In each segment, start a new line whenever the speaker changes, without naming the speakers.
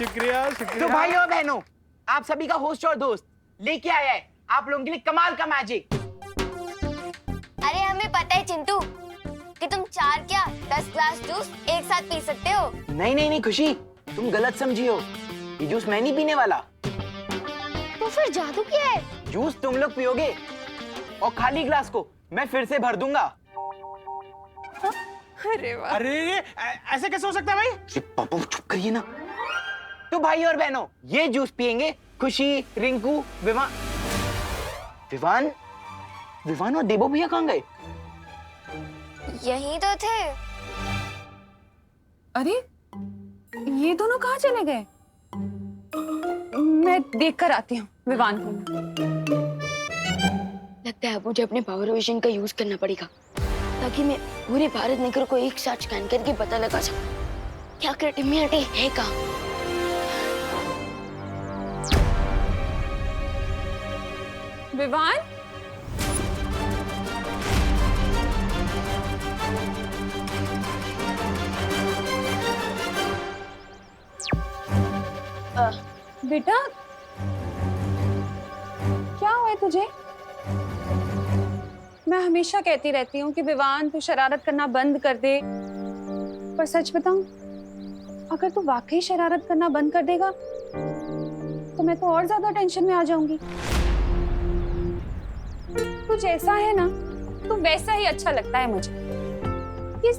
शुक्रिया शुक्रिया।
तो भाई और बहनों, आप सभी का होस्ट और दोस्त लेके आया है आप लोगों के लिए कमाल का मैजिक।
अरे हमें पता है चिंटू कि तुम 4 क्या 10 ग्लास जूस एक साथ पी सकते हो।
नहीं नहीं नहीं खुशी, तुम गलत समझी हो। ये जूस मैं नहीं पीने वाला।
तो फिर जादू क्या है?
जूस तुम लोग पियोगे और खाली ग्लास को मैं फिर से भर दूंगा।
अरे वाह।
अरे ऐसे कैसे हो सकता है भाई?
अरे पापा चुप करिए ना। तो भाई और बहनों, ये जूस पियेंगे खुशी, रिंकू, विवान। विवान विवान और देबो भैया कहाँ गए?
यही तो थे।
अरे ये दोनों कहाँ चले गए? मैं देख कर आती हूँ विवान को।
लगता है अब मुझे अपने पावर विजन का यूज करना पड़ेगा ताकि मैं पूरे भारत नगर को एक साथ स्कैन करके पता लगा सकूं क्या क्रिटिमियाटे है कहाँ।
विवान, बेटा क्या हुआ है तुझे? मैं हमेशा कहती रहती हूँ कि विवान तू शरारत करना बंद कर दे, पर सच बताऊं, अगर तू वाकई शरारत करना बंद कर देगा तो मैं तो और ज्यादा टेंशन में आ जाऊंगी। तू जैसा है ना, तू वैसा ही अच्छा लगता है मुझे। ये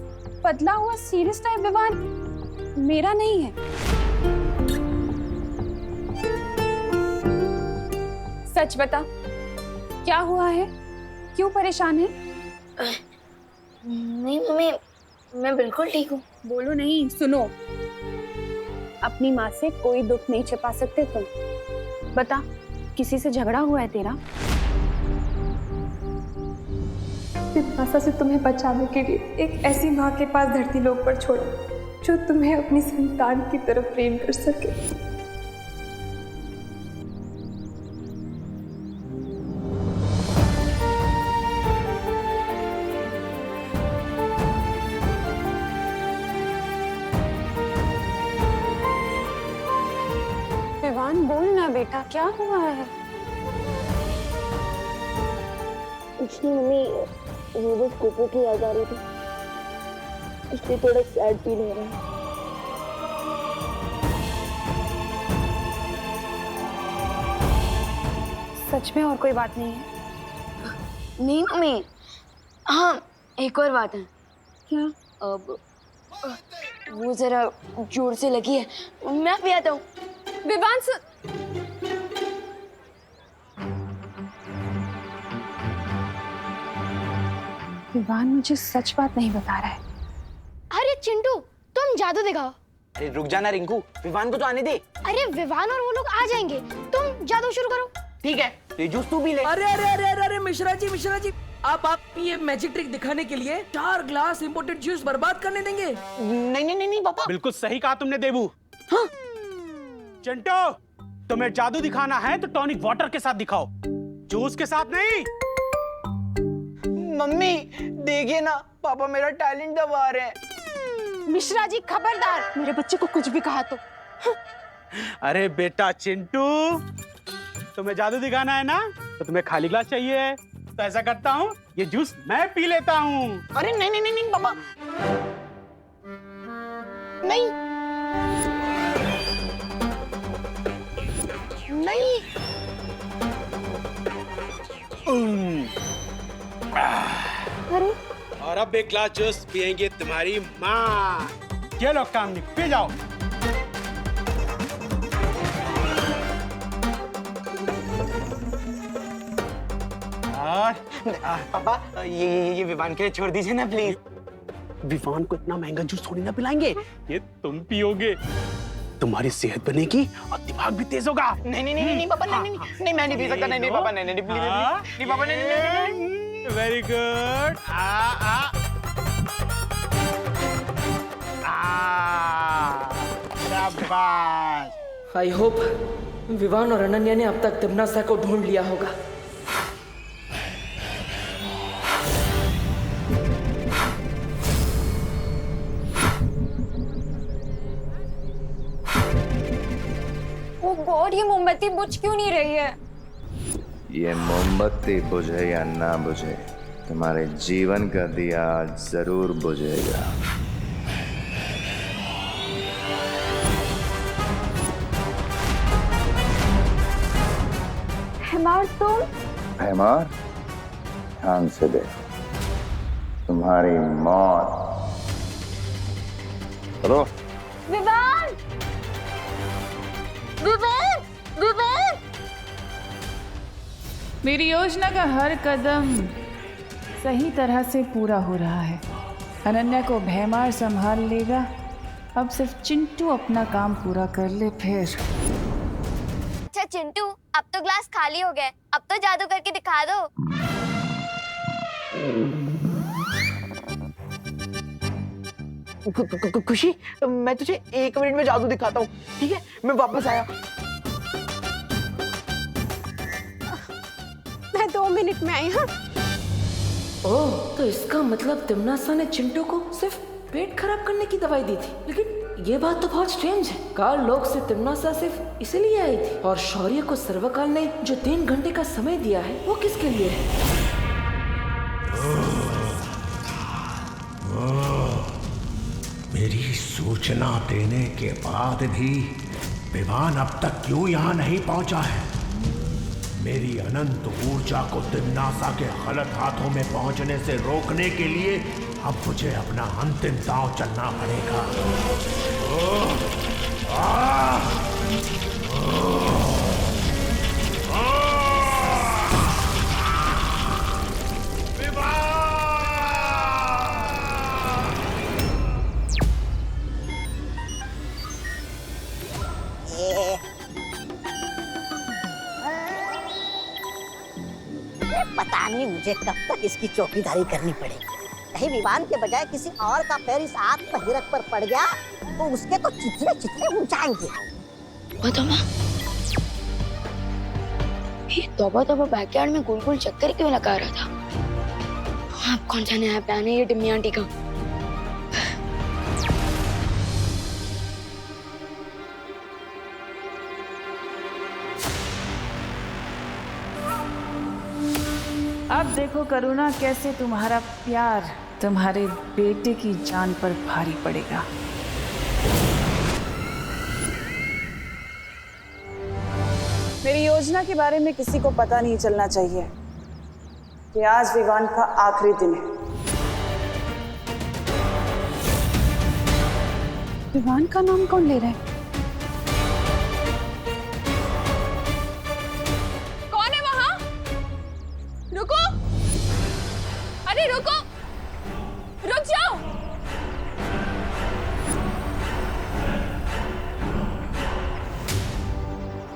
बदला हुआ सीरियस टाइप विवान मेरा नहीं है। सच बता, क्या हुआ है? क्यों परेशान है?
नहीं मम्मी, मैं बिल्कुल ठीक हूँ।
बोलो नहीं, सुनो। अपनी माँ से कोई दुख नहीं छिपा सकते तुम। बता, किसी से झगड़ा हुआ है तेरा?
पिपासा से तुम्हें बचाने के लिए एक ऐसी माँ के पास धरती लोक पर छोड़ा जो तुम्हें अपनी संतान की तरफ प्रेम कर सके।
विवान बोल ना बेटा, क्या हुआ है?
कुछ नहीं मम्मी, वो बस कोको की याद आ रही थी, इसलिए थोड़ा सैड फील हो रहा है।
सच में और कोई बात नहीं है?
नहीं मम्मी, हाँ एक और बात है।
क्या?
अब वो जरा जोर से लगी है, मैं भी आता हूँ।
विवान विवान मुझे सच बात नहीं बता रहा है।
अरे चिंटू, तुम जादू दिखाओ।
अरे रुक जाना रिंकू, विवान को तो आने दे।
अरे विवान और वो लोग आ जाएंगे, तुम जादू शुरू करो।
ठीक है, ये जूस तू भी ले।
अरे अरे अरे अरे अरे मिश्रा जी, आप ये मैजिक ट्रिक दिखाने के लिए 4 ग्लास इंपोर्टेड जूस बर्बाद करने देंगे?
नहीं नहीं नहीं नहीं पापा।
बिल्कुल सही कहा तुमने देबू।
हाँ?
चिंटू, तुम्हें जादू दिखाना है तो टॉनिक वाटर के साथ दिखाओ, जूस के साथ नहीं।
मम्मी देखिए ना, पापा मेरा टैलेंट दबा रहे हैं।
मिश्रा जी खबरदार, मेरे बच्चे को कुछ भी कहा तो।
अरे बेटा चिंटू, तुम्हें जादू दिखाना है ना, तो तुम्हें खाली ग्लास चाहिए। तो ऐसा करता हूँ, ये जूस मैं पी लेता हूँ।
अरे नहीं नहीं नहीं नहीं पापा, नहीं नहीं।
अरे
और अब एक ग्लास जूस पियेंगे तुम्हारी माँ। ये लो काम नहीं, पी जाओ।
पापा ये विवान के लिए छोड़ दीजिए ना प्लीज।
विवान को इतना महंगा जूस थोड़ी ना पिलाएंगे, ये तुम पियोगे, तुम्हारी सेहत बनेगी और दिमाग भी तेज होगा।
नहीं नहीं नहीं नहीं पापा, नहीं नहीं नहीं मैं नहीं पी सकता। नहीं नहीं पापा, नहीं नहीं प्लीज नहीं पापा, नहीं नहीं।
Very good. शाबाश।
आई होप विवान और अनन्या ने अब तक तिमनासा को ढूंढ लिया होगा।
ओ गॉड, ये मोमबत्ती बुझ क्यों नहीं रही है?
ये मोमबत्ती बुझे या ना बुझे, तुम्हारे जीवन का दिया जरूर बुझेगा।
हेमार तुम?
भैमार, ध्यान से देख, तुम्हारी मौत। चलो।
विवान! विवान! विवान!
मेरी योजना का हर कदम सही तरह से पूरा हो रहा है। अनन्या को भैमार संभाल लेगा। अब सिर्फ चिंटू अपना काम पूरा कर ले फिर।
अच्छा चिंटू, अब तो ग्लास खाली हो गए, अब तो जादू करके दिखा दो।
खुशी, मैं तुझे 1 मिनट में जादू दिखाता हूँ, ठीक है? मैं वापस आया।
मैं 2 मिनट में आई। हाँ,
ओह, तो इसका मतलब तिमनासा ने चिंटू को सिर्फ पेट खराब करने की दवाई दी थी। लेकिन ये बात तो बहुत स्ट्रेंज है। काल लोक से तिमनासा सिर्फ इसीलिए आई थी, और शौर्य को सर्वकाल ने जो 3 घंटे का समय दिया है वो किसके लिए है?
मेरी सूचना देने के बाद भी विवान अब तक क्यों यहाँ नहीं पहुंचा है? मेरी अनंत ऊर्जा को तिमनासा के गलत हाथों में पहुंचने से रोकने के लिए अब मुझे अपना अंतिम दांव चलना पड़ेगा।
पता नहीं मुझे कब तक इसकी चौकीदारी करनी पड़ेगी। कहीं विवान के बजाय किसी और का पैर इस आग पर हिरक पर पड़ गया तो उसके तो चितले चितले उड़ जाएंगे।
ये तौबा तौबा बैकयार्ड में गोल गोल चक्कर क्यों लगा रहा था? अब कौन सा नया प्लान है ये टिम्मी आंटी का?
अब देखो करुणा, कैसे तुम्हारा प्यार तुम्हारे बेटे की जान पर भारी पड़ेगा।
मेरी योजना के बारे में किसी को पता नहीं चलना चाहिए कि आज विवान का आखिरी दिन है।
विवान का नाम कौन ले रहा है? कौन है वहां? रुको, अरे रुको, रुक जाओ।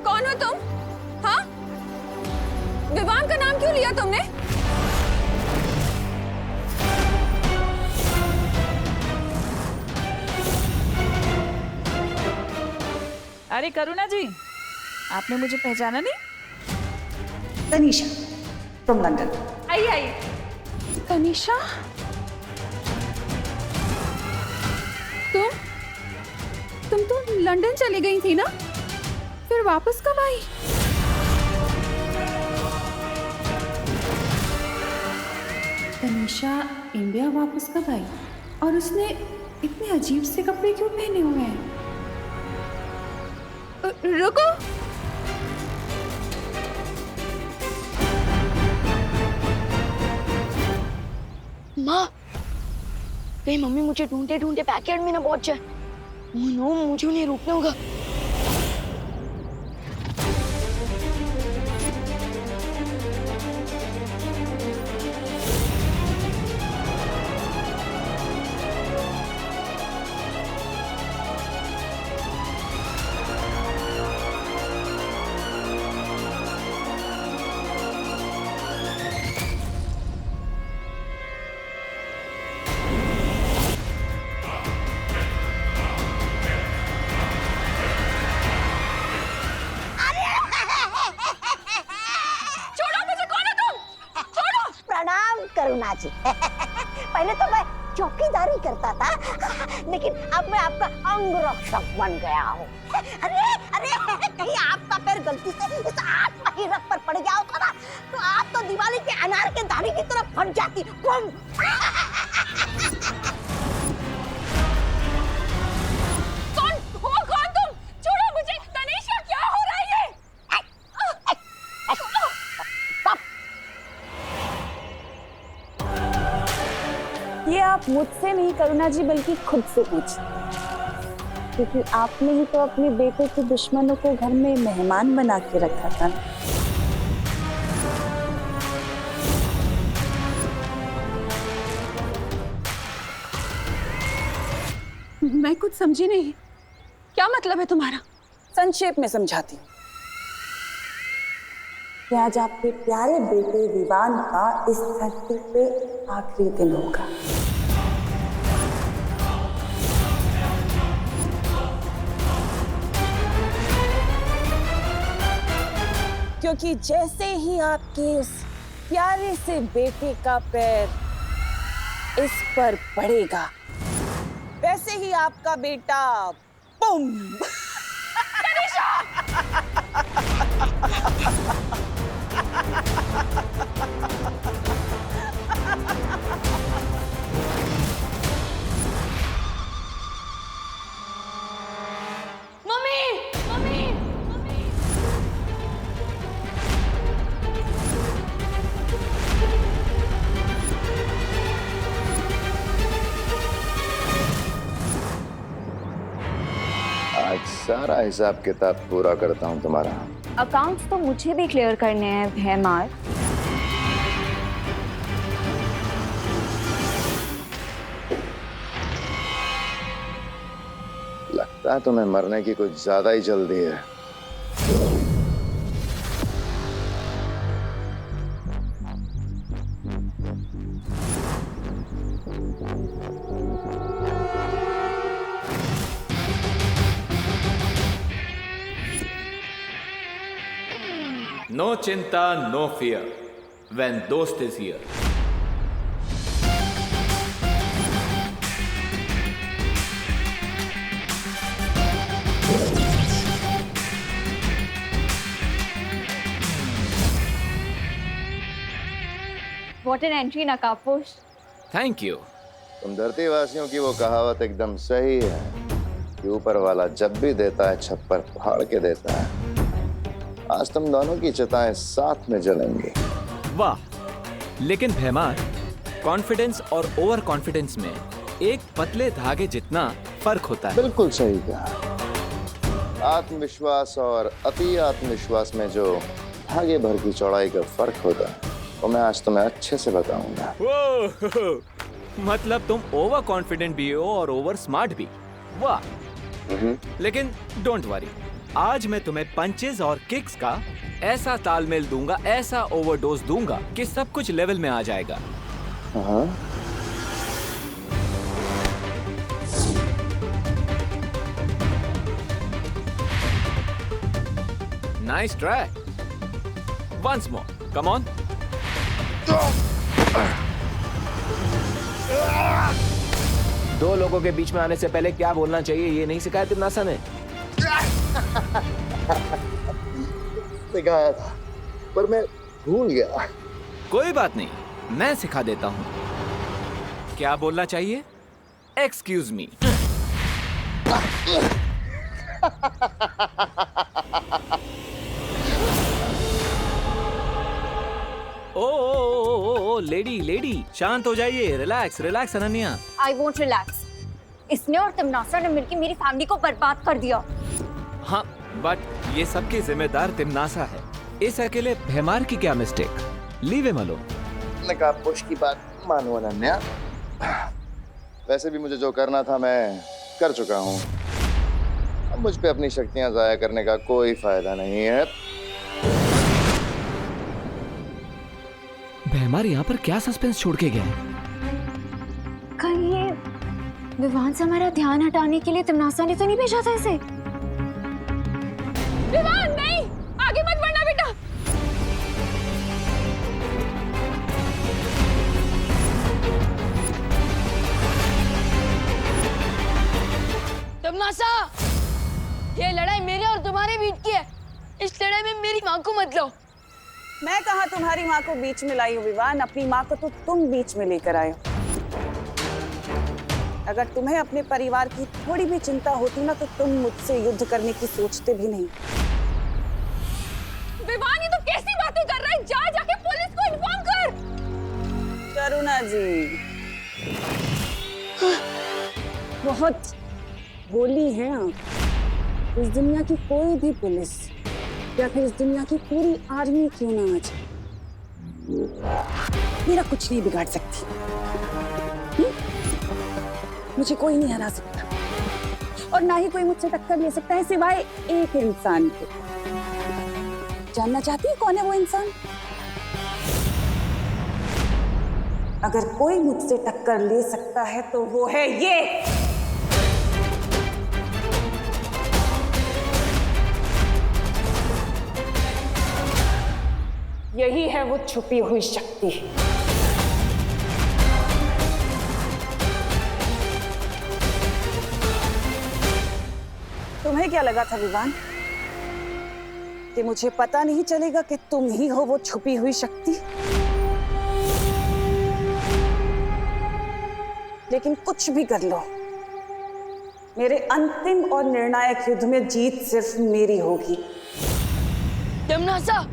कौन हो तुम? हाँ, विवान का नाम क्यों लिया तुमने?
अरे करुणा जी, आपने मुझे पहचाना नहीं?
Tanisha from London.
आइए आइए। तनीषा, तुम तो लंदन चली गई थी ना, फिर वापस कब आई? तनीषा इंडिया वापस कब आई? और उसने इतने अजीब से कपड़े क्यों पहने हुए हैं? रुको,
माँ, कहीं मम्मी मुझे ढूंढते ढूंढते बैकयार्ड में ना पहुंच जाए। नो, मुझे उन्हें रोकना होगा।
करुणा जी पहले तो मैं चौकीदारी करता था, लेकिन अब मैं आपका अंग रक्षक बन गया हूँ। अरे अरे, कहीं पड़ गया होता ना तो आप तो दिवाली के अनार के दाने की तरफ फट जाती। बम!
कौन तुम? छोड़ो मुझे। तनीषा, क्या हो रहा है ये?
ये आप मुझसे नहीं करुणा जी बल्कि खुद से पूछिए, क्योंकि आपने ही तो अपने बेटे के दुश्मनों को घर में मेहमान बना के रखा था।
मैं कुछ समझी नहीं। क्या मतलब है तुम्हारा?
संक्षेप में समझाती हूँ कि आज आपके प्यारे बेटे विवान का इस धरती पे आखिरी दिन होगा। क्योंकि जैसे ही आपके उस प्यारे से बेटे का पैर इस पर पड़ेगा, वैसे ही आपका बेटा बुम!
मम्मी, मम्मी, मम्मी।
आज सारा हिसाब किताब पूरा करता हूँ तुम्हारा।
अकाउंट्स तो मुझे भी क्लियर करने हैं भैमार।
लगता है तुम्हें मरने की कुछ ज्यादा ही जल्दी है।
No chinta, no fear when dost is here.
What an entry, Nakaposh.
Thank you.
तुम धरती वासियों की वो कहावत एकदम सही है कि ऊपर वाला जब भी देता है छप्पर फाड़ के देता है। आज तुम दोनों की चिताएं साथ में जलेंगी।
वाह, लेकिन भैमार, कॉन्फिडेंस और ओवर कॉन्फिडेंस में एक पतले धागे जितना फर्क होता है।
बिल्कुल सही कहा। आत्मविश्वास और अति आत्मविश्वास में जो धागे भर की चौड़ाई का फर्क होता है वो मैं आज तुम्हें अच्छे से बताऊंगा।
मतलब तुम ओवर कॉन्फिडेंट भी हो और ओवर स्मार्ट भी। वाह, लेकिन डोंट वरी, आज मैं तुम्हें पंचेस और किक्स का ऐसा तालमेल दूंगा, ऐसा ओवरडोज दूंगा कि सब कुछ लेवल में आ जाएगा। Nice try. Once more, come on.
दो लोगों के बीच में आने से पहले क्या बोलना चाहिए ये नहीं सिखाया तिम्नासा ने?
सिखाया था पर मैं भूल गया।
कोई बात नहीं, मैं सिखा देता हूँ। क्या बोलना चाहिए? Excuse me. ओ लेडी शांत हो जाइए। Relax relax Ananya.
I won't relax. इसने और तिम्नासा ने मिलकर मेरी फैमिली को बर्बाद कर दिया।
हाँ, बट ये सबकी जिम्मेदार तिम्नासा है। इस अकेले भैमार की क्या मिस्टेक? Leave him alone.
नकाबपोश की बात मानो अनन्या। वैसे भी मुझे जो करना था मैं कर चुका हूँ। अब मुझ पे अपनी शक्तियां जाया करने का कोई फायदा नहीं है।
भैमार यहाँ पर क्या सस्पेंस छोड़ के गया?
कहीं ये विवान से हमारा ध्यान हटाने के लिए तिम्नासा ने तो नहीं भेजा था इसे? विवान नहीं, आगे मत बढ़ना बेटा।
तिम्नासा, ये लड़ाई मेरे और तुम्हारे बीच की है। इस लड़ाई में मेरी माँ को मत लो।
मैं कहा तुम्हारी माँ को बीच में लाई हूँ विवान, अपनी माँ को तो तुम बीच में लेकर आए हो। अगर तुम्हें अपने परिवार की थोड़ी भी चिंता होती ना तो तुम मुझसे युद्ध करने की सोचते भी नहीं।
विवान ये तो कैसी बातें कर रहा है? जा जाके पुलिस को इन्फॉर्म कर।
करुणा जी बहुत भोली हैं आप। इस दुनिया की कोई भी पुलिस या फिर इस दुनिया की पूरी आर्मी क्यों ना आ जाए, मेरा कुछ नहीं बिगाड़ सकती। मुझे कोई नहीं हरा सकता और ना ही कोई मुझसे टक्कर ले सकता है सिवाय एक इंसान के। जानना चाहती है कौन है वो इंसान? अगर कोई मुझसे टक्कर ले सकता है तो वो है ये। यही है वो छुपी हुई शक्ति। तुम्हें क्या लगा था विवान कि मुझे पता नहीं चलेगा कि तुम ही हो वो छुपी हुई शक्ति? लेकिन कुछ भी कर लो, मेरे अंतिम और निर्णायक युद्ध में जीत सिर्फ मेरी होगी।
तमन्ना,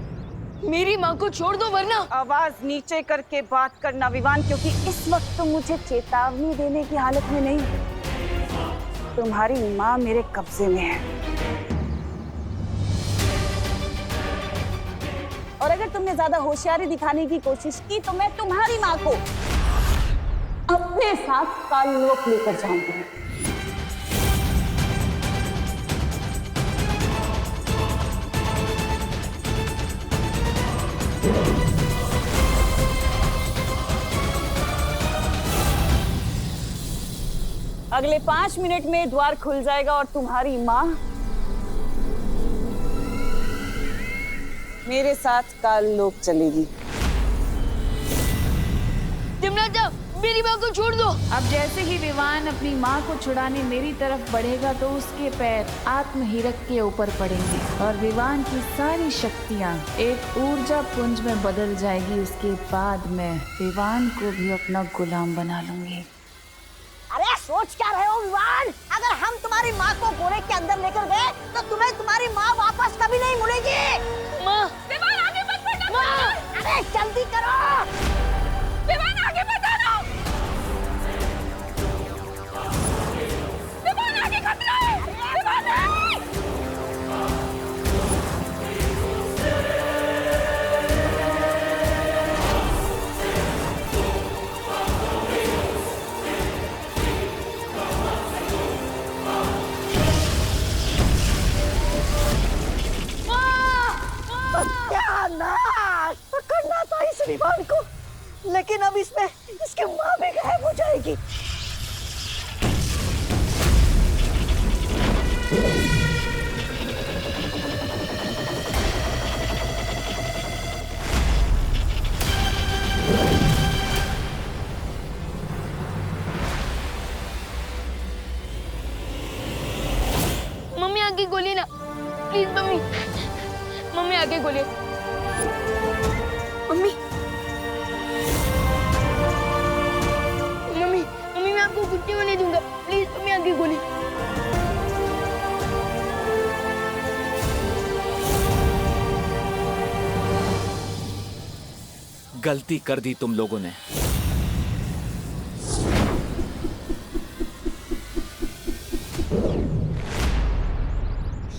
मेरी माँ को छोड़ दो वरना।
आवाज नीचे करके बात करना विवान, क्योंकि इस वक्त तुम मुझे चेतावनी देने की हालत में नहीं। तुम्हारी माँ मेरे कब्जे में है और अगर तुमने ज्यादा होशियारी दिखाने की कोशिश की तो मैं तुम्हारी माँ को अपने साथ काललोक लेकर जाऊंगी। अगले 5 मिनट में द्वार खुल जाएगा और तुम्हारी माँ मेरे साथ काललोक चलेगी।
तमन्ना, मेरी माँ को छोड़ दो।
अब जैसे ही विवान अपनी माँ को छुड़ाने मेरी तरफ बढ़ेगा तो उसके पैर आत्महीरक के ऊपर पड़ेंगे और विवान की सारी शक्तियाँ एक ऊर्जा पुंज में बदल जाएगी। उसके बाद मैं विवान को भी अपना गुलाम बना लूंगी।
अरे सोच क्या रहे हो विवान? अगर हम तुम्हारी माँ को बोरे के अंदर लेकर गए तो तुम्हें तुम्हारी माँ वापस कभी नहीं मिलेगी।
माँ,
विवान आगे मत बढ़ना।
माँ, अरे जल्दी करो।
विवान आगे मत आना। विवान आगे खतरा है। विवान
सत्यानाश! पकड़ना था इस विवान को, लेकिन अब इसमें इसकी माँ भी गायब हो जाएगी।
मम्मी आगे गोली ना, प्लीज मम्मी। मम्मी आगे गोली। मम्मी, मम्मी, मम्मी मैं आपको कुछ नहीं होने दूंगा। प्लीज मम्मी आगे गोली।
गलती कर दी तुम लोगों ने।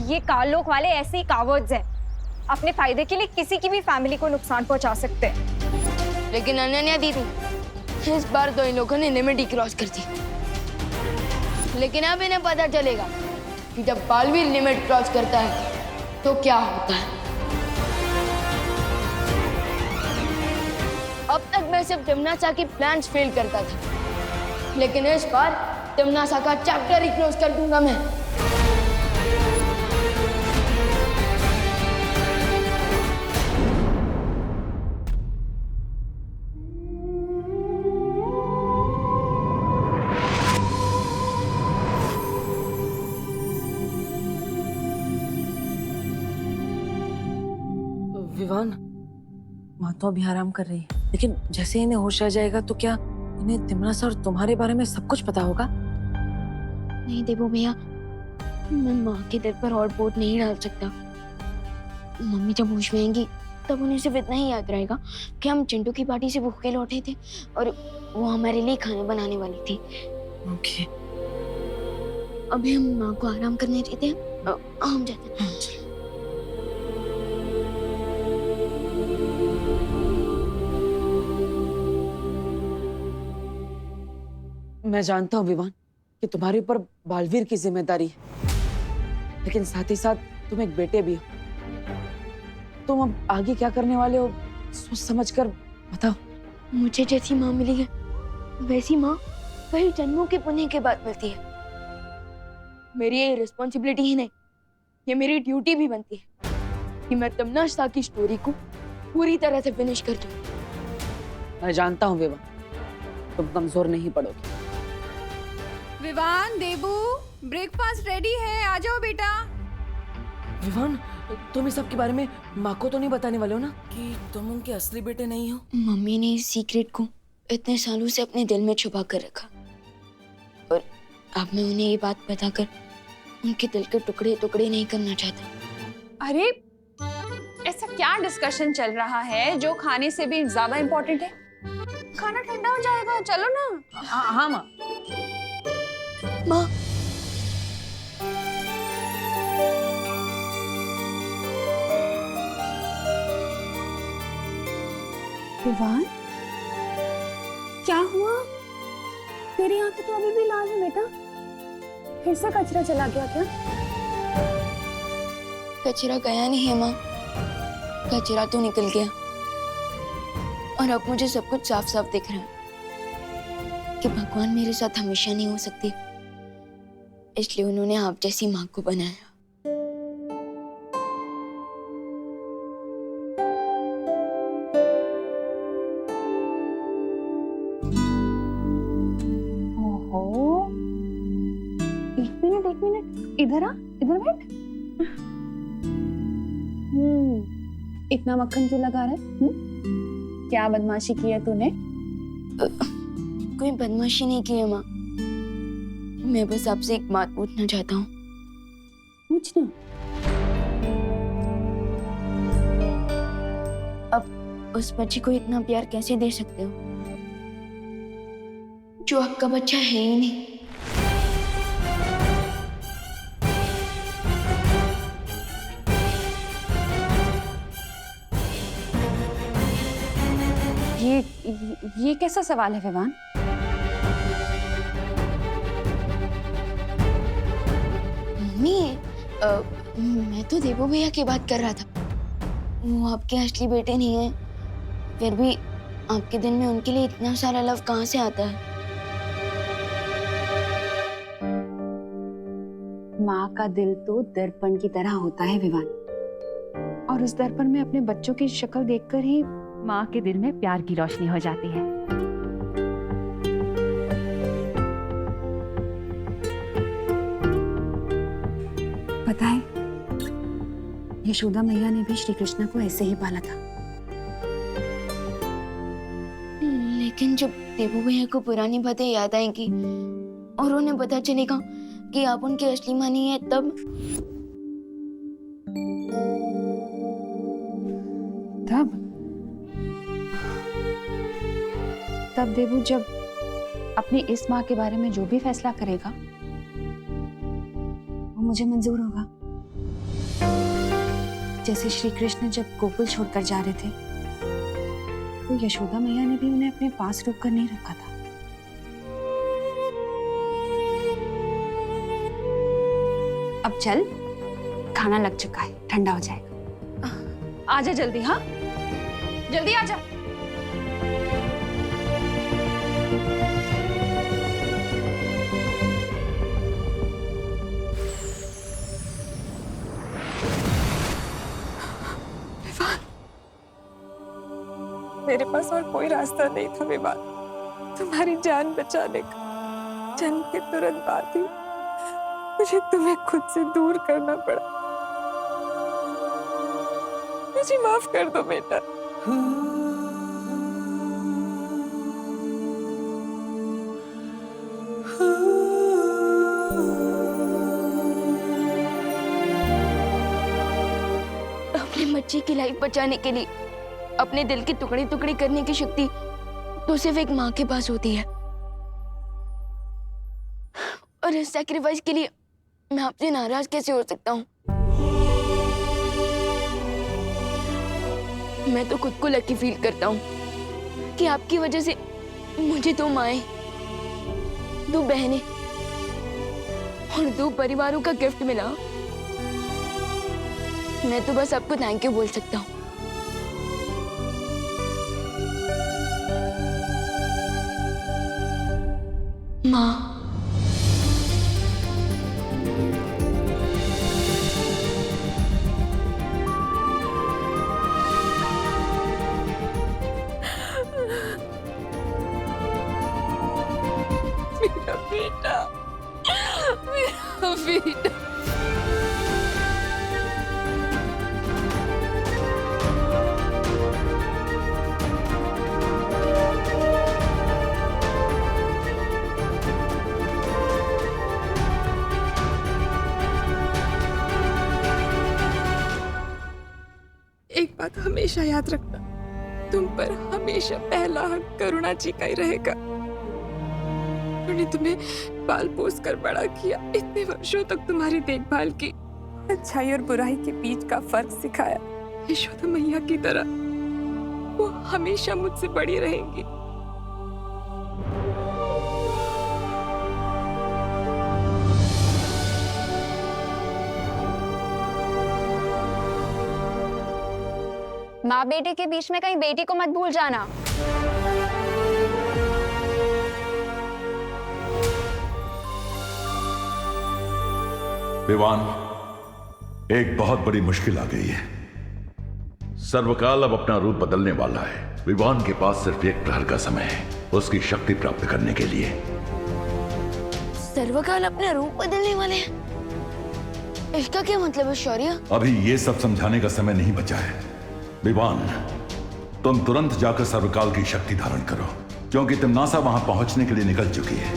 ये काललोक वाले ऐसे ही कावर्ड्स हैं, अपने फायदे के लिए किसी की भी फैमिली को नुकसान पहुंचा सकते हैं।
लेकिन अनन्या दीदी, इस बार तो इन लोगों ने लिमिट ही क्रॉस कर दी। लेकिन अब इन्हें पता चलेगा कि जब बालवीर लिमिट क्रॉस करता है तो क्या होता है। अब तक मैं सिर्फ तमन्ना की प्लान्स फेल करता था, लेकिन इस बार तमन्ना का चैप्टर ही क्लोज कर दूंगा मैं।
विवान, माँ तो अभी आराम कर रही है, लेकिन जैसे इन्हें होश आ जाएगा तो क्या इन्हें तिमनासा और तुम्हारे बारे में सब कुछ पता होगा?
नहीं देवो भैया, मैं माँ के दिल पर और बोझ नहीं डाल सकता। मम्मी जब होश में आएंगी तब उन्हें सिर्फ इतना ही याद रहेगा कि हम चिंटू की पार्टी से भूखे लौटे थे और वो हमारे लिए खाना बनाने वाली थी।
ओके।
अभी हम माँ को आराम करने देते हैं, हम जाते हैं।
मैं जानता हूँ विवान कि तुम्हारे ऊपर बालवीर की जिम्मेदारी है, लेकिन साथ ही साथ तुम एक बेटे भी हो। तुम अब आगे क्या करने वाले हो सोच समझ कर बताओ।
मुझे जैसी माँ मिली है वैसी माँ कई जन्मों के पुण्य के बाद मिलती है। मेरी ये रिस्पॉन्सिबिलिटी ही नहीं, ये मेरी ड्यूटी भी बनती है कि मैं तमन्ना की स्टोरी को पूरी तरह से फिनिश कर दूं।
मैं जानता हूँ विवान, तुम कमजोर नहीं पड़ोगी।
विवान, देबू, ब्रेकफास्ट रेडी है, आ जाओ बेटा।
विवान, तुम इस सब के बारे में माँ को तो नहीं बताने वाले हो ना कि तुम उनके असली बेटे नहीं हो?
मम्मी ने इस सीक्रेट को इतने सालों से अपने दिल में छुपा कर रखा और अब मैं उन्हें ये बात बताकर उनके दिल के टुकड़े टुकड़े नहीं करना चाहता।
अरे ऐसा क्या डिस्कशन चल रहा है जो खाने से भी ज्यादा इम्पोर्टेंट है? खाना ठंडा हो जाएगा, चलो ना।
हाँ माँ।
माँ,
विवान, क्या हुआ? तेरी आंखें तो अभी भी लाल है बेटा। फिर से कचरा चला गया क्या?
कचरा गया नहीं है माँ, कचरा तो निकल गया और अब मुझे सब कुछ साफ साफ दिख रहा है कि भगवान मेरे साथ हमेशा नहीं हो सकती, इसलिए उन्होंने आप जैसी माँ को बनाया।
ओहो, एक मिनट, इधर आ, इधर बैठ। इतना मक्खन क्यों लगा रहा है? क्या बदमाशी की है तूने?
कोई बदमाशी नहीं की है माँ, मैं बस आपसे एक बात पूछना चाहता हूँ।
पूछना।
अब उस बच्चे को इतना प्यार कैसे दे सकते हो जो आपका बच्चा है ही नहीं?
ये कैसा सवाल है विवान?
मम्मी, मैं तो देवो भैया की बात कर रहा था। वो आपके असली बेटे नहीं है, फिर भी आपके दिल में उनके लिए इतना सारा लव कहाँ से आता है?
माँ का दिल तो दर्पण की तरह होता है विवान, और उस दर्पण में अपने बच्चों की शक्ल देखकर ही माँ के दिल में प्यार की रोशनी हो जाती है। पता है, यशोदा मैया ने भी श्री कृष्ण को ऐसे ही पाला था।
लेकिन जब देवो भैया को पुरानी बातें याद आएंगी और उन्हें पता चलेगा कि आप उनकी असली माँ नहीं है,
तब देवू जब अपनी इस माँ के बारे में जो भी फैसला करेगा वो मुझे मंजूर होगा। जैसे श्री कृष्ण जब गोकुल छोड़कर जा रहे थे तो यशोदा मैया ने भी उन्हें अपने पास रोक कर नहीं रखा था। अब चल, खाना लग चुका है, ठंडा हो जाएगा। आजा जल्दी, हाँ जल्दी आजा।
मेरे पास और कोई रास्ता नहीं था विवान, तुम्हारी जान बचाने का। जन्म के तुरंत बाद ही मुझे तुम्हें खुद से दूर करना पड़ा। मुझे माफ कर दो बेटा,
अपने बच्चे की लाइफ बचाने के लिए अपने दिल की टुकड़ी टुकड़ी करने की शक्ति तो सिर्फ एक माँ के पास होती है। और इस सैक्रिफाइस के लिए मैं आपसे नाराज कैसे हो सकता हूँ? मैं तो खुद को लकी फील करता हूँ कि आपकी वजह से मुझे 2 माएं, 2 बहनें और 2 परिवारों का गिफ्ट मिला। मैं तो बस आपको थैंक यू बोल सकता हूँ। माँ,
मेरा बेटा, मेरा बेटा। एक बात हमेशा याद रखना, तुम पर हमेशा पहला हक करुणा जी का ही रहेगा। उन्होंने तुम्हें पाल पोस कर बड़ा किया, इतने वर्षों तक तुम्हारी देखभाल की, अच्छाई और बुराई के बीच का फर्क सिखाया। यशोदा मैया की तरह वो हमेशा मुझसे बड़ी रहेंगी।
माँ बेटे के बीच में कहीं बेटी को मत भूल जाना।
विवान, एक बहुत बड़ी मुश्किल आ गई है। सर्वकाल अब अपना रूप बदलने वाला है। विवान के पास सिर्फ 1 प्रहर का समय है उसकी शक्ति प्राप्त करने के लिए।
सर्वकाल अपना रूप बदलने वाले हैं? इसका क्या मतलब है शौर्य?
अभी ये सब समझाने का समय नहीं बचा है। विवान, तुम तुरंत जाकर सर्वकाल की शक्ति धारण करो, क्योंकि तिम्नासा वहां पहुंचने के लिए निकल चुकी है।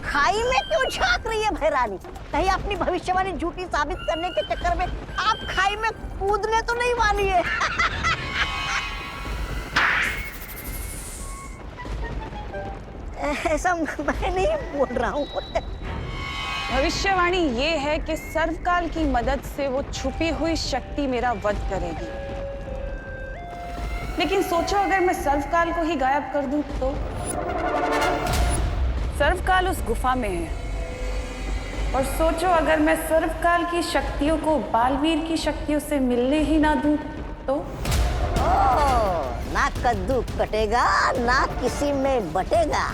खाई में क्यों झांक रही है भैरानी? कहीं अपनी भविष्यवाणी झूठी साबित करने के चक्कर में आप खाई में कूदने तो नहीं वाली है? ऐसा मैं नहीं बोल रहा हूँ।
भविष्यवाणी ये है कि सर्वकाल की मदद से वो छुपी हुई शक्ति मेरा वध करेगी। लेकिन सोचो अगर मैं सर्वकाल को ही गायब कर दूं तो? सर्वकाल उस गुफा में है। और सोचो अगर मैं सर्वकाल की शक्तियों को बालवीर की शक्तियों से मिलने ही ना दूं तो?
ना कद्दू कटेगा ना किसी में बटेगा।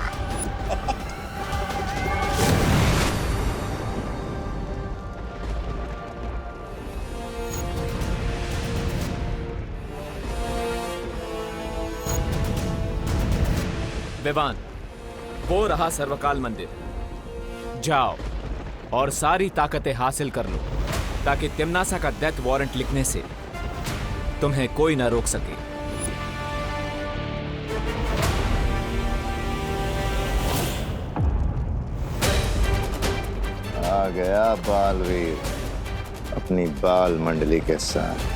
विवान, वो रहा सर्वकाल मंदिर। जाओ और सारी ताकतें हासिल कर लो ताकि तिम्नासा का डेथ वारंट लिखने से तुम्हें कोई ना रोक सके।
आ गया बालवीर अपनी बाल मंडली के साथ।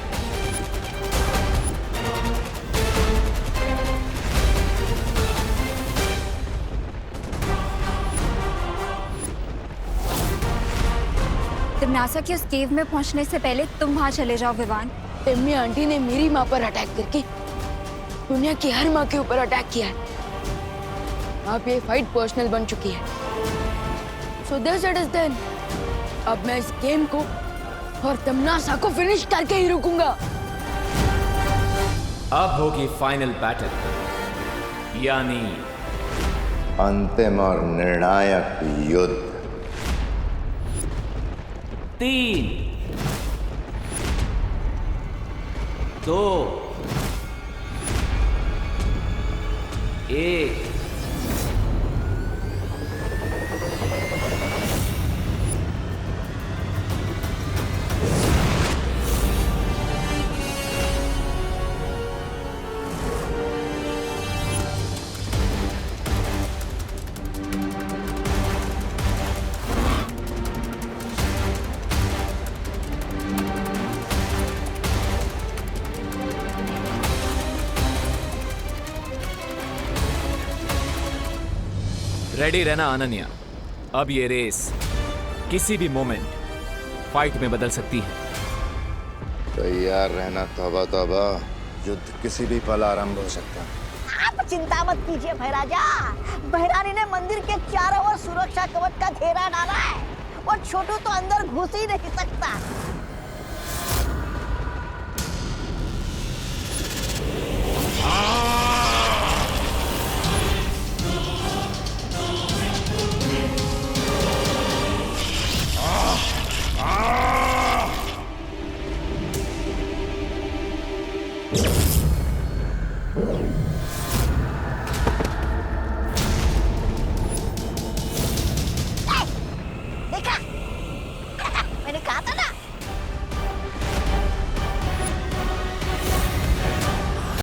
तिम्नासा की उस केव में पहुंचने से पहले तुम वहां चले जाओ विवान।
तिम्मी आंटी ने मेरी माँ पर अटैक करके दुनिया की हर माँ के ऊपर अटैक किया है। अब ये फाइट पर्सनल बन चुकी है। So this it is then. अब मैं इस गेम को और तिम्नासा को फिनिश करके ही रुकूंगा।
अब होगी फाइनल बैटल, यानी
अंतिम और निर्णायक युद्ध।
3, 2, 1। रेडी रहना अनन्या, अब ये रेस किसी भी मोमेंट फाइट में बदल सकती है।
तैयार रहना, तौबा तौबा, युद्ध किसी भी पल आरंभ हो सकता है।
आप चिंता मत कीजिए भैराजा, भैरानी ने मंदिर के चारों ओर सुरक्षा कवच का घेरा डाला है और छोटू तो अंदर घुस ही नहीं सकता। देखा मैंने कहा था ना,